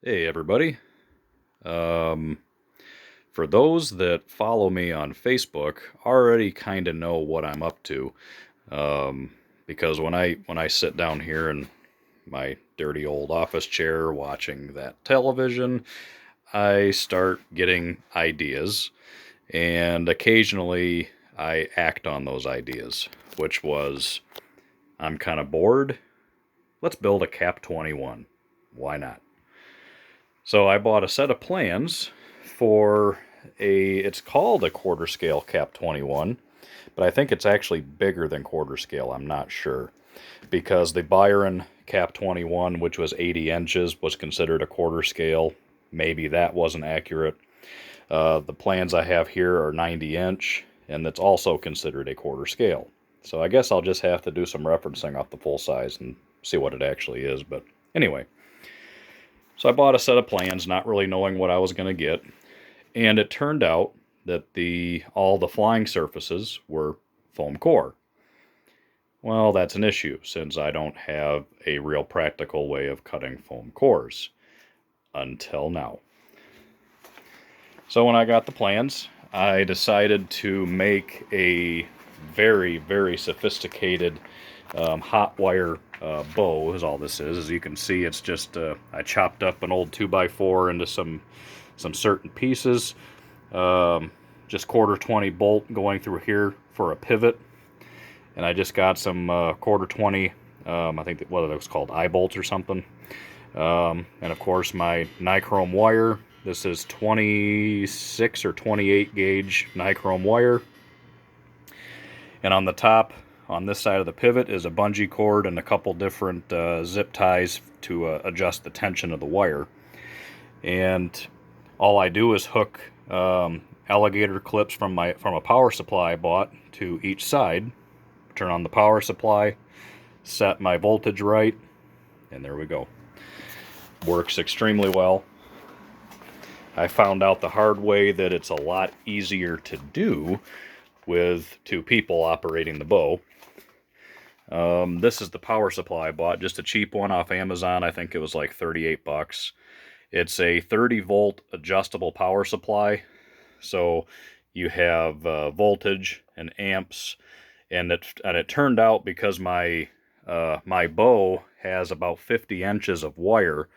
Hey everybody. Um, for those that follow me on Facebook, already kind of know what I'm up to. Um, because when I sit down here in my dirty old office chair watching that television, I start getting ideas, and occasionally I act on those ideas, which was I'm kind of bored. Let's build a Cap 21. Why not? So I bought a set of plans for it's called a quarter scale Cap 21, but I think it's actually bigger than quarter scale. I'm not sure. Because the Byron Cap 21, which was 80 inches, was considered a quarter scale. Maybe that wasn't accurate. The plans I have here are 90 inch, and that's also considered a quarter scale. So I guess I'll just have to do some referencing off the full size and see what it actually is. But anyway, so I bought a set of plans, not really knowing what I was going to get, and it turned out that the all the flying surfaces were foam core. Well, that's an issue since I don't have a real practical way of cutting foam cores until now. So when I got the plans, I decided to make a very, very sophisticated hot wire bow is all this is. As you can see, it's just I chopped up an old 2x4 into some certain pieces. Just quarter 20 bolt going through here for a pivot, and I just got some quarter 20. I think what are those called? Eye bolts or something. And of course my nichrome wire. This is 26 or 28 gauge nichrome wire. And on the top, on this side of the pivot, is a bungee cord and a couple different zip ties to adjust the tension of the wire. And all I do is hook alligator clips from a power supply I bought to each side, turn on the power supply, set my voltage right, and there we go. Works extremely well. I found out the hard way that it's a lot easier to do with two people operating the bow. This is the power supply I bought, just a cheap one off Amazon. I think it was like 38 bucks. It's a 30 volt adjustable power supply. So you have voltage and amps, and it turned out because my bow has about 50 inches of wire.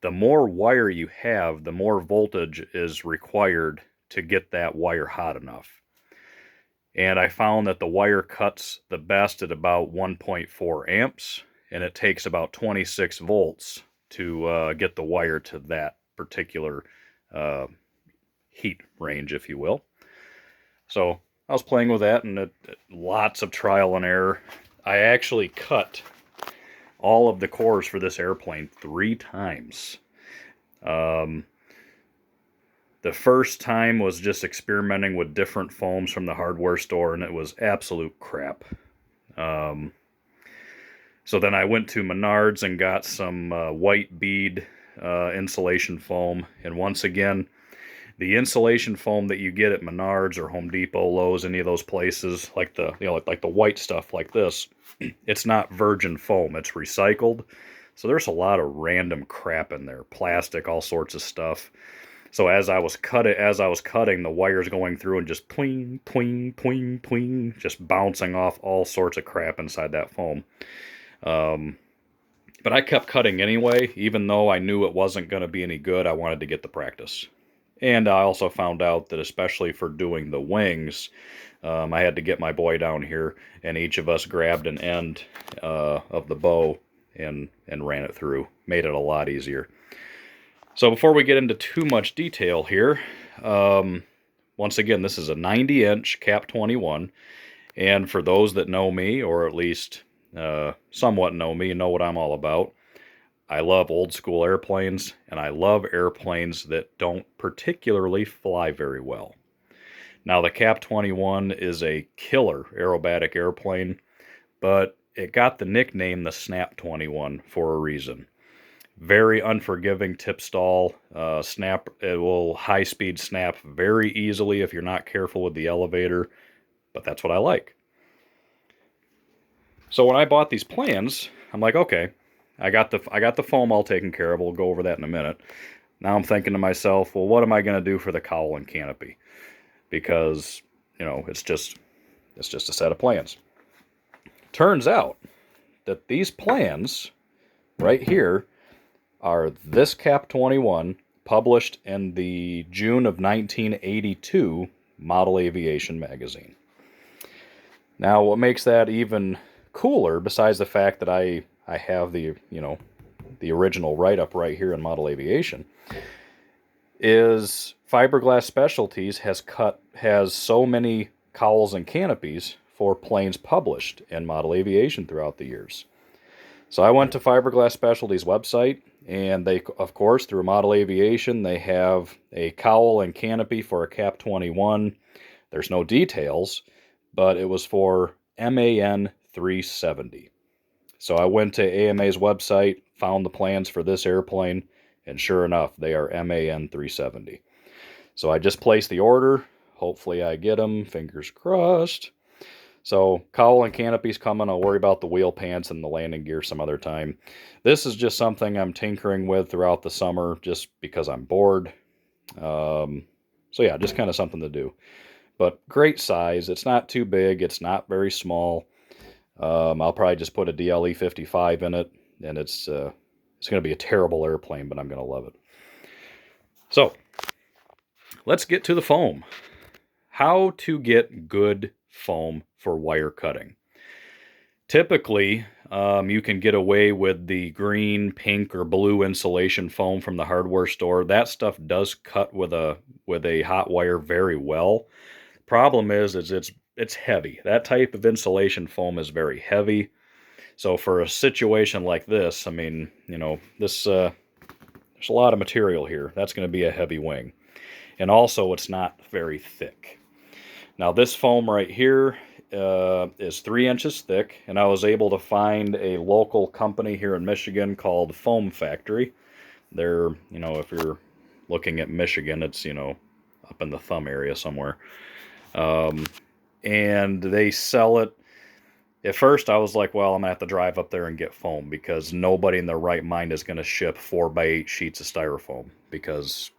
The more wire you have, the more voltage is required to get that wire hot enough. And I found that the wire cuts the best at about 1.4 amps, and it takes about 26 volts to get the wire to that particular uh, heat range, if you will. So I was playing with that, and lots of trial and error. I actually cut all of the cores for this airplane 3 times. Um, the first time was just experimenting with different foams from the hardware store, and it was absolute crap. Um, so then I went to Menards and got some white bead insulation foam, and once again, the insulation foam that you get at Menards or Home Depot, Lowe's, any of those places, like like the white stuff like this, it's not virgin foam, it's recycled. So there's a lot of random crap in there, plastic, all sorts of stuff. So as I was cutting, the wires going through and just twing, twing, twing, twing, just bouncing off all sorts of crap inside that foam. Um, but I kept cutting anyway, even though I knew it wasn't going to be any good. I wanted to get the practice. And I also found out that especially for doing the wings, I had to get my boy down here, and each of us grabbed an end of the bow and ran it through. Made it a lot easier. So before we get into too much detail here, once again, this is a 90-inch Cap 21, and for those that know me, or at least somewhat know me, know what I'm all about, I love old school airplanes, and I love airplanes that don't particularly fly very well. Now, the Cap 21 is a killer aerobatic airplane, but it got the nickname the Snap 21 for a reason. Very unforgiving tip stall. It will high speed snap very easily if you're not careful with the elevator, but that's what I like. So when I bought these plans, I'm like, okay, I got the foam all taken care of. We'll go over that in a minute. Now I'm thinking to myself, well, what am I going to do for the cowl and canopy? Because, it's just a set of plans. Turns out that these plans right here are this Cap 21, published in the June of 1982 Model Aviation magazine. Now, what makes that even cooler, besides the fact that I have the original write-up right here in Model Aviation, is Fiberglass Specialties has so many cowls and canopies for planes published in Model Aviation throughout the years. So I went to Fiberglass Specialties website, and they, of course, through Model Aviation, they have a cowl and canopy for a Cap 21. There's no details, but it was for MAN 370. So I went to AMA's website, found the plans for this airplane, and sure enough, they are MAN 370. So I just placed the order. Hopefully I get them. Fingers crossed. So cowl and canopy's coming. I'll worry about the wheel pants and the landing gear some other time. This is just something I'm tinkering with throughout the summer just because I'm bored. So yeah, just kind of something to do. But great size. It's not too big. It's not very small. I'll probably just put a DLE 55 in it, and it's going to be a terrible airplane, but I'm going to love it. So let's get to the foam. How to get good foam for wire cutting. Typically, you can get away with the green, pink, or blue insulation foam from the hardware store. That stuff does cut with a hot wire very well. Problem is it's heavy. That type of insulation foam is very heavy. So for a situation like this, I mean, there's a lot of material here. That's going to be a heavy wing. And also, it's not very thick. Now, this foam right here is 3 inches thick, and I was able to find a local company here in Michigan called Foam Factory. They're, if you're looking at Michigan, it's, up in the thumb area somewhere. And they sell it. At first, I was like, well, I'm going to have to drive up there and get foam because nobody in their right mind is going to ship 4x8 sheets of styrofoam because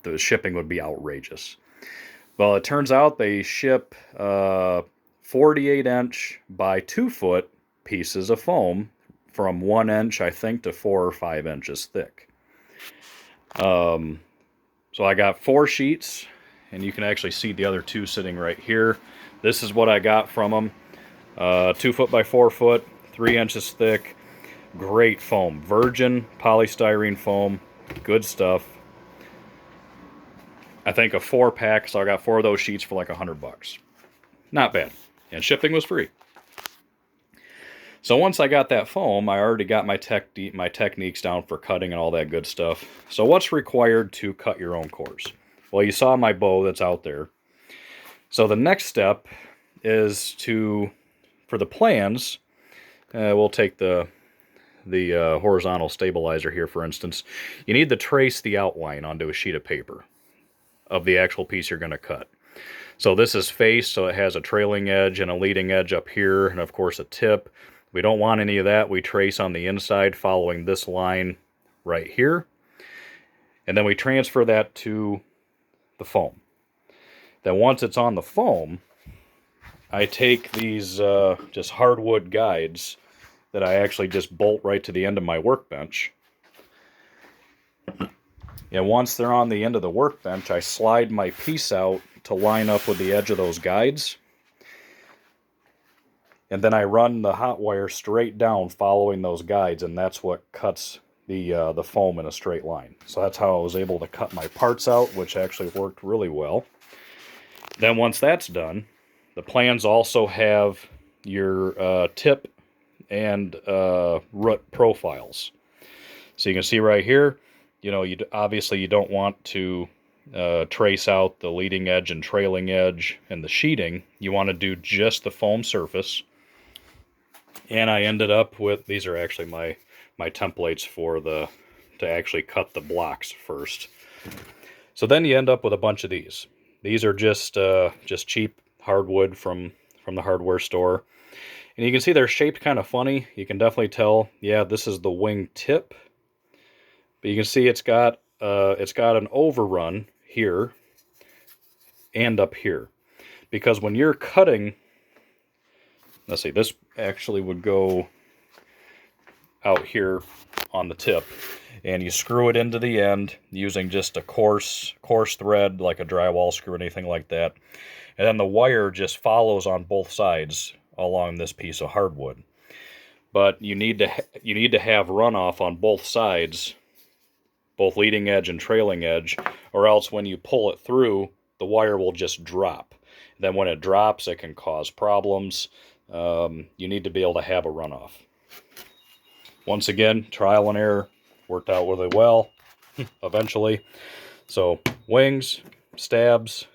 the shipping would be outrageous. Well, it turns out they ship 48-inch by 2-foot pieces of foam from 1 inch, I think, to 4 or 5 inches thick. So I got 4 sheets, and you can actually see the other 2 sitting right here. This is what I got from them. 2 foot by 4 foot, 3 inches thick. Great foam. Virgin polystyrene foam. Good stuff. I think a 4-pack, so I got 4 of those sheets for like $100. Not bad. And shipping was free. So once I got that foam, I already got my techniques down for cutting and all that good stuff. So what's required to cut your own cores? Well, you saw my bow that's out there. So the next step is for the plans, we'll take the horizontal stabilizer here, for instance. You need to trace the outline onto a sheet of paper of the actual piece you're going to cut. So this is face, so it has a trailing edge and a leading edge up here, and of course a tip. We don't want any of that. We trace on the inside following this line right here. And then we transfer that to the foam. Then once it's on the foam, I take these just hardwood guides that I actually just bolt right to the end of my workbench. And once they're on the end of the workbench, I slide my piece out to line up with the edge of those guides. And then I run the hot wire straight down following those guides, and that's what cuts the foam in a straight line. So that's how I was able to cut my parts out, which actually worked really well. Then once that's done, the plans also have your tip and root profiles. So you can see right here, obviously you don't want to trace out the leading edge and trailing edge and the sheeting. You want to do just the foam surface. And I ended up with, these are actually my templates to actually cut the blocks first. So then you end up with a bunch of these. These are just cheap hardwood from the hardware store. And you can see they're shaped kind of funny. You can definitely tell, yeah, this is the wing tip. But you can see it's got an overrun here and up here. Because when you're cutting, let's see, this actually would go out here on the tip, and you screw it into the end using just a coarse thread, like a drywall screw or anything like that. And then the wire just follows on both sides along this piece of hardwood. But you need to have runoff on both sides, both leading edge and trailing edge, or else when you pull it through, the wire will just drop. Then when it drops, it can cause problems. You need to be able to have a runoff. Once again, trial and error, worked out really well eventually. So wings, stabs,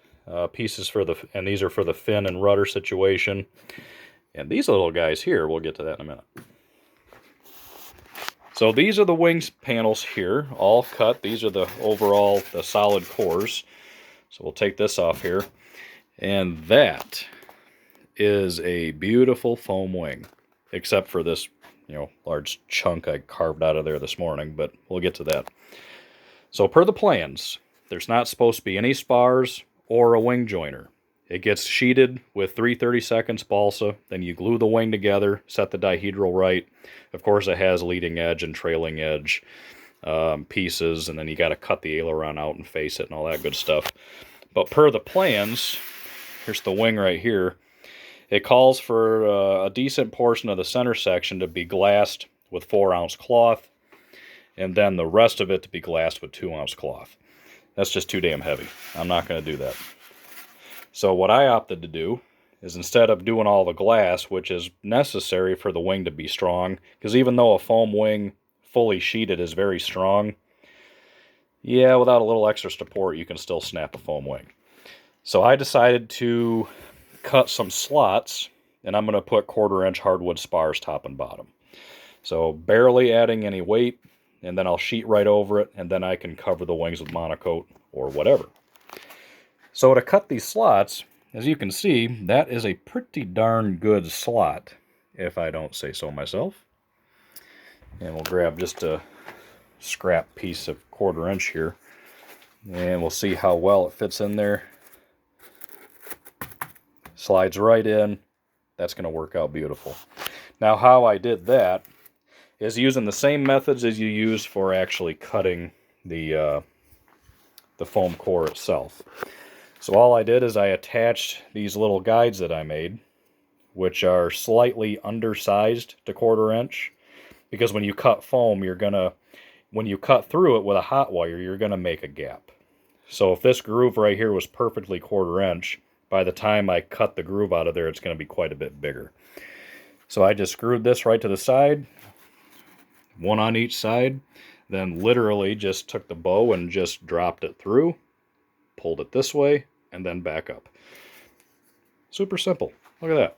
pieces for and these are for the fin and rudder situation. And these little guys here, we'll get to that in a minute. So these are the wings panels here, all cut. These are the solid cores. So we'll take this off here. And that is a beautiful foam wing, except for this, large chunk I carved out of there this morning, but we'll get to that. So per the plans, there's not supposed to be any spars or a wing joiner. It gets sheeted with 3/32 balsa, then you glue the wing together, set the dihedral right. Of course, it has leading edge and trailing edge pieces, and then you got to cut the aileron out and face it and all that good stuff. But per the plans, here's the wing right here. It calls for a decent portion of the center section to be glassed with 4-ounce cloth, and then the rest of it to be glassed with 2-ounce cloth. That's just too damn heavy. I'm not going to do that. So what I opted to do is, instead of doing all the glass, which is necessary for the wing to be strong, because even though a foam wing fully sheeted is very strong, yeah, without a little extra support, you can still snap a foam wing. So I decided to cut some slots, and I'm going to put 1/4-inch hardwood spars top and bottom. So barely adding any weight, and then I'll sheet right over it, and then I can cover the wings with monocoat or whatever. So to cut these slots, as you can see, that is a pretty darn good slot, if I don't say so myself. And we'll grab just a scrap piece of 1/4-inch here, and we'll see how well it fits in there. Slides right in. That's going to work out beautiful. Now, how I did that is using the same methods as you use for actually cutting the foam core itself. So all I did is I attached these little guides that I made, which are slightly undersized to 1/4-inch, because when you cut foam, when you cut through it with a hot wire, you're going to make a gap. So if this groove right here was perfectly 1/4-inch, by the time I cut the groove out of there, it's going to be quite a bit bigger. So I just screwed this right to the side, one on each side, then literally just took the bow and just dropped it through, pulled it this way, and then back up. Super simple. Look at that.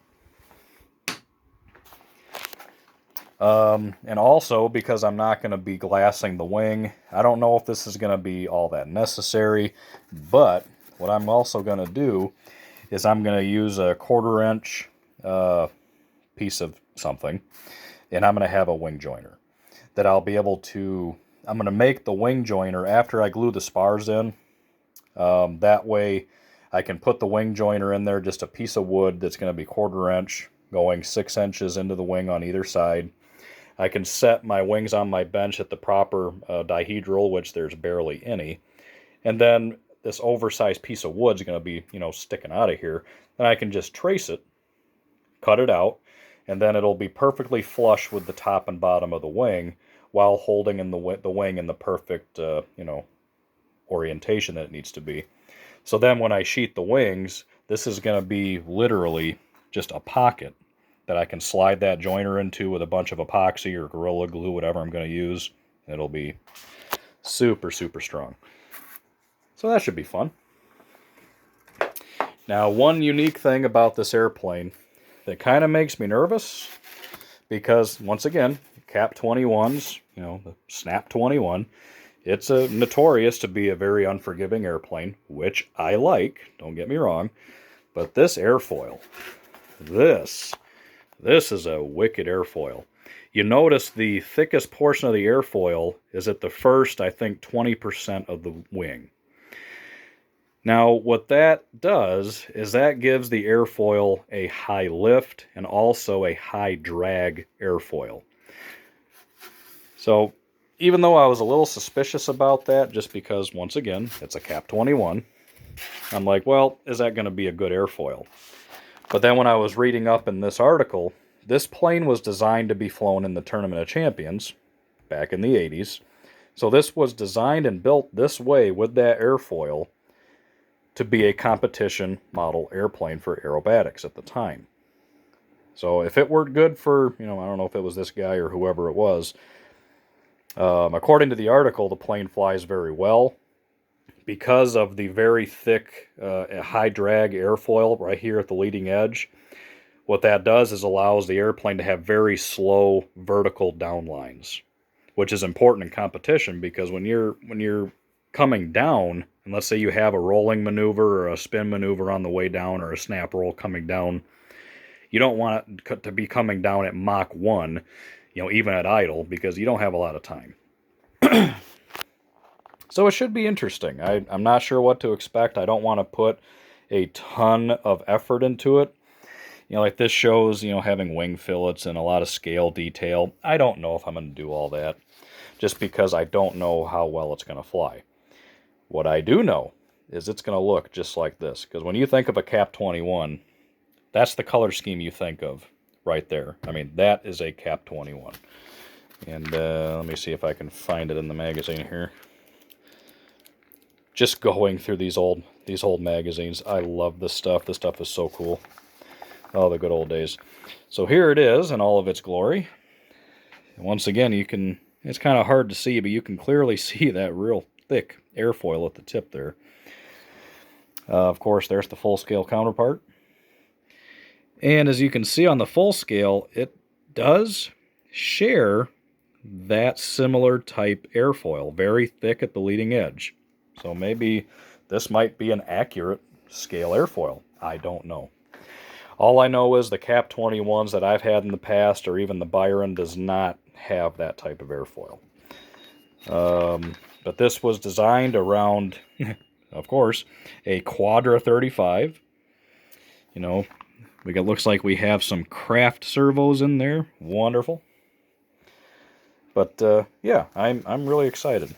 And also, because I'm not going to be glassing the wing, I don't know if this is going to be all that necessary, but what I'm also going to do is I'm going to use a 1/4-inch piece of something, and I'm going to have a wing joiner that I'll be able to, I'm going to make the wing joiner after I glue the spars in. That way I can put the wing joiner in there, just a piece of wood that's going to be 1/4-inch, going 6 inches into the wing on either side. I can set my wings on my bench at the proper dihedral, which there's barely any. And then this oversized piece of wood is going to be, sticking out of here. Then I can just trace it, cut it out, and then it'll be perfectly flush with the top and bottom of the wing while holding in the wing in the perfect, orientation that it needs to be. So then when I sheet the wings, this is going to be literally just a pocket that I can slide that joiner into with a bunch of epoxy or Gorilla Glue, whatever I'm going to use. And it'll be super, super strong. So that should be fun. Now, one unique thing about this airplane that kind of makes me nervous, because once again, Cap 21s, the Snap 21, it's notorious to be a very unforgiving airplane, which I like, don't get me wrong, but this airfoil, this This is a wicked airfoil. You notice the thickest portion of the airfoil is at the first, I think, 20% of the wing. Now, what that does is that gives the airfoil a high lift and also a high drag airfoil. So, even though I was a little suspicious about that, just because, once again, it's a Cap 21, I'm like, well, is that going to be a good airfoil? But then when I was reading up in this article, this plane was designed to be flown in the Tournament of Champions back in the 80s. So this was designed and built this way with that airfoil to be a competition model airplane for aerobatics at the time. So if it worked good for, I don't know if it was this guy or whoever it was, according to the article, the plane flies very well because of the very thick, high drag airfoil right here at the leading edge. What that does is allows the airplane to have very slow vertical downlines, which is important in competition because when you're coming down, and let's say you have a rolling maneuver or a spin maneuver on the way down or a snap roll coming down, you don't want it to be coming down at Mach 1, even at idle, because you don't have a lot of time. So it should be interesting. I'm not sure what to expect. I don't want to put a ton of effort into it. Like this shows, having wing fillets and a lot of scale detail. I don't know if I'm going to do all that, just because I don't know how well it's going to fly. What I do know is it's going to look just like this, because when you think of a Cap 21, that's the color scheme you think of right there. I mean, that is a Cap 21. And let me see if I can find it in the magazine here. Just going through these old magazines. I love this stuff. This stuff is so cool. Oh, the good old days. So here it is in all of its glory. And once again, it's kind of hard to see, but you can clearly see that real thick airfoil at the tip there. Of course, there's the full-scale counterpart. And as you can see on the full scale, it does share that similar type airfoil, very thick at the leading edge. So maybe this might be an accurate scale airfoil. I don't know. All I know is the Cap 21s that I've had in the past, or even the Byron, does not have that type of airfoil. But this was designed around, of course, a Quadra 35. Looks like we have some craft servos in there. Wonderful. But yeah, I'm really excited.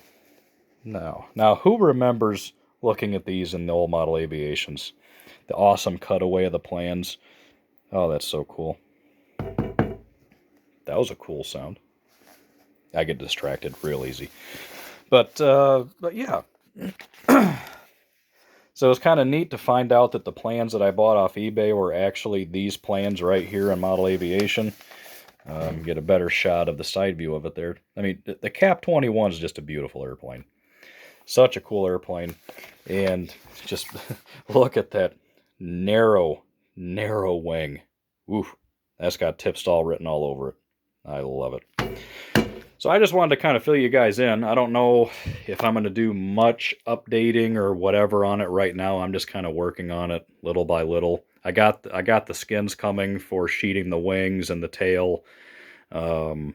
Now, who remembers looking at these in the old model aviations? The awesome cutaway of the plans. Oh, that's so cool. That was a cool sound. I get distracted real easy. But yeah. So it's kind of neat to find out that the plans that I bought off eBay were actually these plans right here in Model Aviation. Get a better shot of the side view of it there. I mean, the Cap 21 is just a beautiful airplane. Such a cool airplane. And just look at that narrow wing. Oof, that's got Tipstall written all over it. I love it. So I just wanted to kind of fill you guys in. I don't know if I'm going to do much updating or whatever on it right now. I'm just kind of working on it little by little. I got the skins coming for sheeting the wings and the tail. And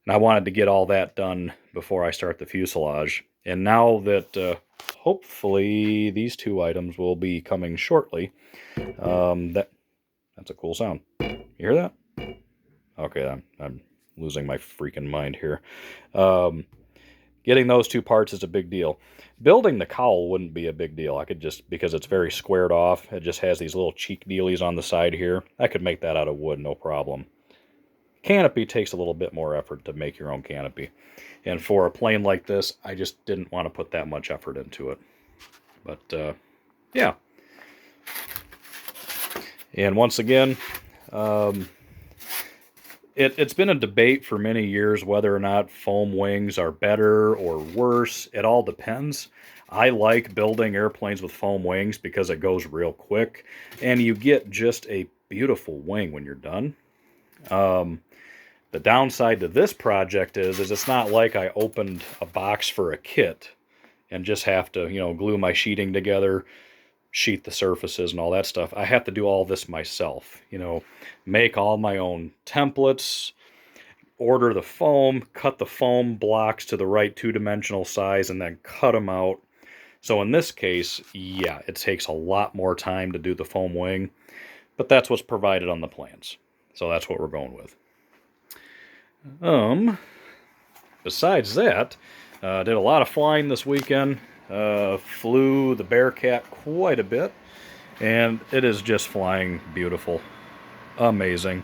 I wanted to get all that done before I start the fuselage. And now that hopefully these two items will be coming shortly, that's a cool sound. You hear that? Okay, I'm losing my freaking mind here. Getting those two parts is a big deal. Building the cowl wouldn't be a big deal. I could just, because it's very squared off, it just has these little cheek dealies on the side here. I could make that out of wood, no problem. Canopy takes a little bit more effort to make your own canopy. And for a plane like this, I just didn't want to put that much effort into it. But, yeah. And once again, it's been a debate for many years whether or not foam wings are better or worse. It all depends. I like building airplanes with foam wings because it goes real quick, and you get just a beautiful wing when you're done. The downside to this project is it's not like I opened a box for a kit and just have to, glue my sheeting together, sheet the surfaces and all that stuff. I have to do all this myself, make all my own templates, order the foam, cut the foam blocks to the right two-dimensional size, and then cut them out. So in this case, yeah, it takes a lot more time to do the foam wing, but that's what's provided on the plans. So that's what we're going with. Besides that, did a lot of flying this weekend. Flew the Bearcat quite a bit, and it is just flying beautiful. Amazing.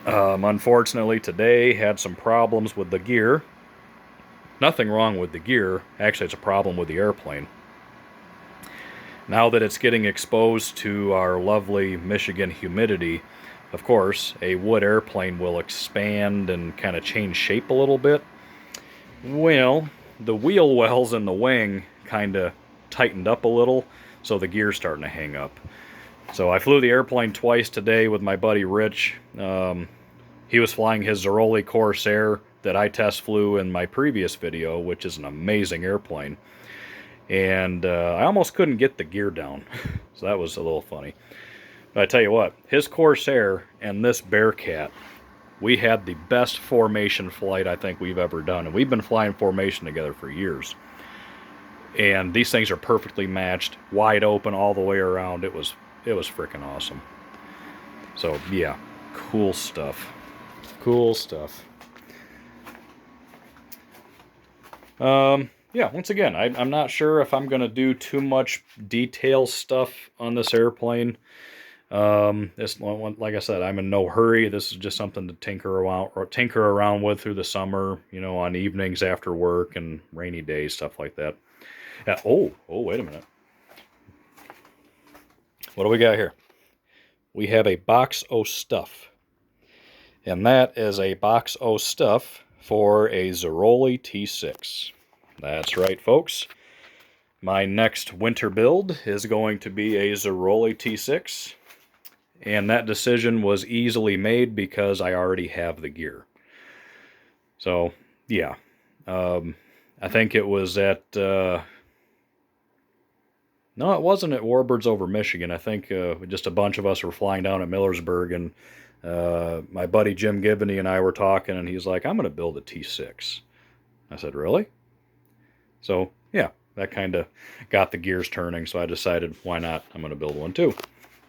Unfortunately, today had some problems with the gear. Nothing wrong with the gear. Actually, it's a problem with the airplane. Now that it's getting exposed to our lovely Michigan humidity, of course, a wood airplane will expand and kind of change shape a little bit. Well, the wheel wells in the wing kind of tightened up a little, so the gear's starting to hang up. So I flew the airplane twice today with my buddy Rich. He was flying his Zeroli Corsair that I test flew in my previous video, which is an amazing airplane. And I almost couldn't get the gear down, so that was a little funny. But I tell you what, his Corsair and this Bearcat, we had the best formation flight I think we've ever done. And we've been flying formation together for years. And these things are perfectly matched, wide open all the way around. It was freaking awesome. So yeah, cool stuff. Cool stuff. Yeah, once again, I'm not sure if I'm going to do too much detail stuff on this airplane. Like I said, I'm in no hurry. This is just something to tinker around with through the summer, on evenings after work and rainy days, stuff like that. Oh, wait a minute. What do we got here? We have a box o' stuff. And that is a box o' stuff for a Zeroli T6. That's right, folks. My next winter build is going to be a Zeroli T6. And that decision was easily made because I already have the gear. So, yeah. I think it was at... No, it wasn't at Warbirds Over Michigan. I think just a bunch of us were flying down at Millersburg, and my buddy Jim Gibney and I were talking, and he's like, I'm going to build a T6. I said, really? So, yeah, that kind of got the gears turning, so I decided, why not? I'm going to build one too.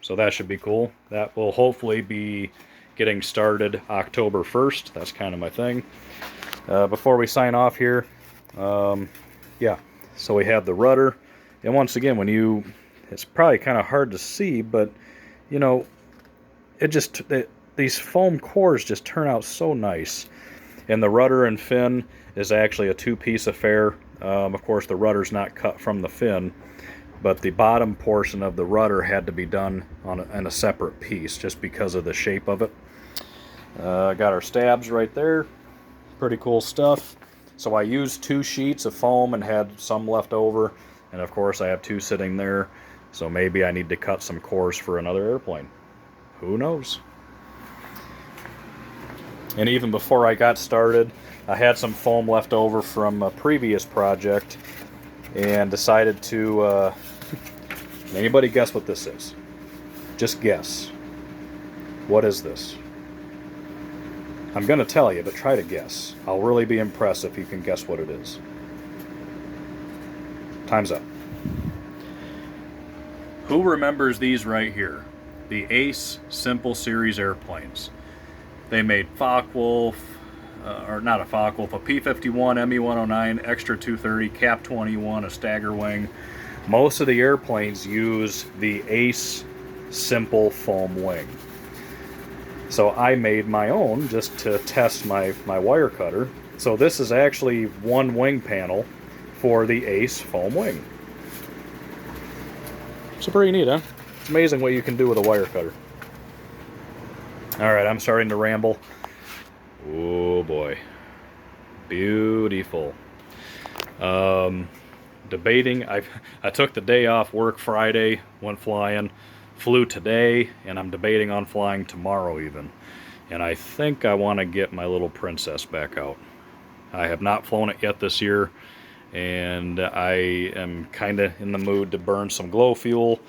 So that should be cool. That will hopefully be getting started October 1st. That's kind of my thing. Before we sign off here, yeah, so we have the rudder. And once again, it's probably kind of hard to see, but, these foam cores just turn out so nice. And the rudder and fin is actually a two-piece affair. Of course, the rudder's not cut from the fin, but the bottom portion of the rudder had to be done on a separate piece just because of the shape of it. Got our stabs right there. Pretty cool stuff. So I used 2 sheets of foam and had some left over. And of course I have 2 sitting there. So maybe I need to cut some cores for another airplane. Who knows? And even before I got started, I had some foam left over from a previous project and decided to... anybody guess what this is? Just guess. What is this? I'm going to tell you, but try to guess. I'll really be impressed if you can guess what it is. Time's up. Who remembers these right here? The Ace Simple Series airplanes. They made Focke-Wulf, or not a Focke-Wulf, a P-51, ME-109, Extra 230, Cap 21, a Stagger Wing. Most of the airplanes use the Ace Simple Foam Wing. So I made my own just to test my wire cutter. So this is actually one wing panel for the Ace Foam Wing. So pretty neat, huh? It's amazing what you can do with a wire cutter. Alright, I'm starting to ramble. Oh boy. Beautiful. Debating. I took the day off work Friday, went flying, flew today, and I'm debating on flying tomorrow even. And I think I want to get my little Princess back out. I have not flown it yet this year, and I am kind of in the mood to burn some glow fuel.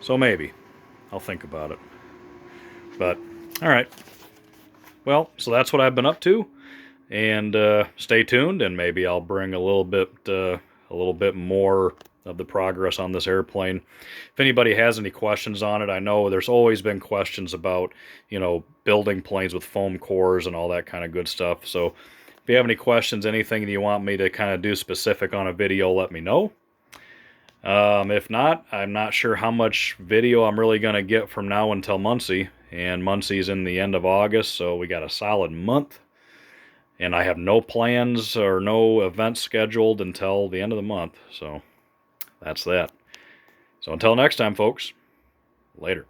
So maybe I'll think about it. But all right. Well, so that's what I've been up to, and stay tuned, and maybe I'll bring a little bit more of the progress on this airplane. If anybody has any questions on it, I know there's always been questions about, building planes with foam cores and all that kind of good stuff. So if you have any questions, anything that you want me to kind of do specific on a video, let me know. If not, I'm not sure how much video I'm really going to get from now until Muncie. And Muncie's in the end of August, so we got a solid month. And I have no plans or no events scheduled until the end of the month. So that's that. So until next time, folks, later.